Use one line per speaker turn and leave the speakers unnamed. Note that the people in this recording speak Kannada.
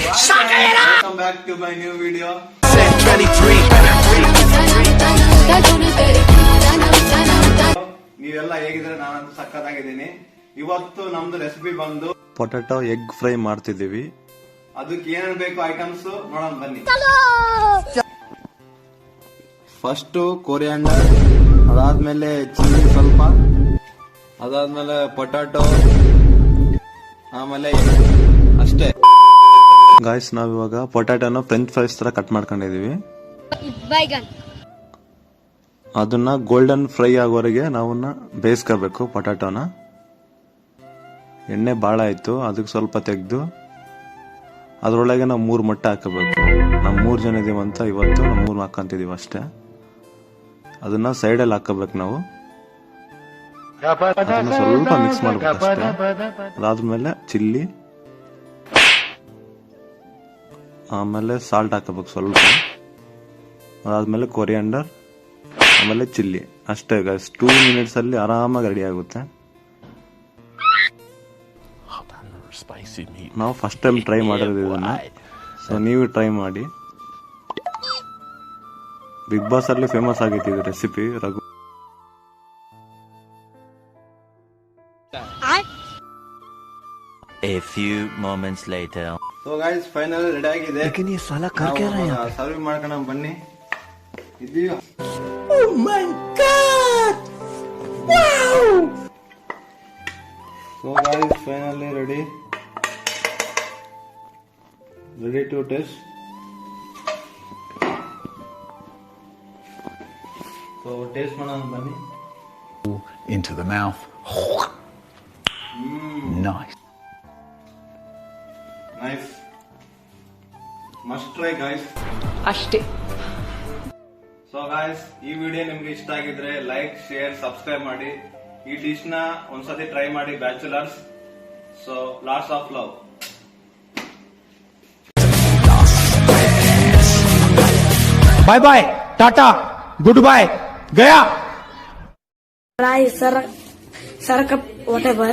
Welcome back to my new video. ನೀವೆಲ್ಲ ಹೇಗಿದ್ರೆ ನಾನಂತೂ ಸಕ್ಕತ್ತಾಗಿದ್ದೀನಿ. ಇವತ್ತು ನಮ್ದು ರೆಸಿಪಿ ಬಂದು
ಪೊಟ್ಯಾಟೊ ಎಗ್ ಫ್ರೈ ಮಾಡ್ತಿದ್ದೀವಿ.
ಅದಕ್ಕೆ ಏನೇನು ಬೇಕು ಐಟಮ್ಸ್ ನೋಡೋಣ ಬನ್ನಿ. ಫಸ್ಟ್ ಕೊರಿಯಾಂಡರ್, ಅದಾದ್ಮೇಲೆ ಚಿಲ್ಲಿ ಸ್ವಲ್ಪ, ಅದಾದ್ಮೇಲೆ ಪೊಟ್ಯಾಟೊ, ಆಮೇಲೆ ಅಷ್ಟೇ.
ಗಾಯ್ಸ್ ನಾವಿವಾಗ ಪೊಟ್ಯಾಟೊನ ಫ್ರೆಂಚ್ ಫ್ರೈಸ್ ತರ ಕಟ್ ಮಾಡ್ಕೊಂಡಿದೀವಿ. ಅದನ್ನ ಗೋಲ್ಡನ್ ಫ್ರೈ ಆಗೋವರೆಗೆ ನಾವನ್ನ ಬೇಯಿಸ್ಕೋಬೇಕು. ಪೊಟ್ಯಾಟೊನ ಎಣ್ಣೆ ಬಾಳ ಆಯ್ತು, ಅದಕ್ಕೆ ಸ್ವಲ್ಪ ತೆಗೆದು ಅದ್ರೊಳಗೆ ನಾವು 3 ಮೊಟ್ಟೆ ಹಾಕಬೇಕು. ನಾವು 3 ಜನ ಇದೀವಂತ ಇವತ್ತು ನಾವು 3 ಹಾಕಂತಿದೀವಿ ಅಷ್ಟೇ. ಅದನ್ನ ಸೈಡಲ್ಲಿ ಹಾಕಬೇಕು ನಾವು. ಅದನ್ನ ಸ್ವಲ್ಪ ಮಿಕ್ಸ್ ಮಾಡ್ಬೇಕು ಅಷ್ಟೇ. ಅದಾದ್ಮೇಲೆ ಚಿಲ್ಲಿ, ಆಮೇಲೆ ಸಾಲ್ಟ್ ಹಾಕಬೇಕು ಸ್ವಲ್ಪ, ಅದಾದ್ಮೇಲೆ ಕೊರಿಯಾಂಡರ್, ಆಮೇಲೆ ಚಿಲ್ಲಿ ಅಷ್ಟೇ ಗೈಸ್. 2 ಮಿನಿಟ್ಸ್ ಅಲ್ಲಿ ಆರಾಮಾಗಿ ರೆಡಿ ಆಗುತ್ತೆ. ನಾವು ಫಸ್ಟ್ ಟೈಮ್ ಟ್ರೈ ಮಾಡಿರೋದು ಇದನ್ನ, ಸೊ ನೀವು ಟ್ರೈ ಮಾಡಿ. ಬಿಗ್ ಬಾಸ್ ಅಲ್ಲಿ ಫೇಮಸ್ ಆಗೈತಿ ಇದು recipe. Raghu
A few moments later.
So guys final ready ಆಗಿದೆ. ಸರ್ವ್ ಮಾಡ್ಕೊಂಡು ಬನ್ನಿ. ಇದೀವಿ. Oh my god! Wow! So guys finally ready to taste. So taste ಮಾಡೋಣ ಬನ್ನಿ.
Into the mouth. Nice.
Nice. Must try guys.
ಅಷ್ಟೇ.
ಸೊ ಗಾಯ್ಸ್ ಈ ವಿಡಿಯೋ ನಿಮ್ಗೆ ಇಷ್ಟ ಆಗಿದ್ರೆ ಲೈಕ್, ಶೇರ್, ಸಬ್ಸ್ಕ್ರೈಬ್ ಮಾಡಿ. ಈ ಡಿಶ್ ನ ಒಂದ್ಸತಿ ಟ್ರೈ ಮಾಡಿ bachelors. So lots of love.
Bye bye, tata, goodbye, गया.
Sir, whatever.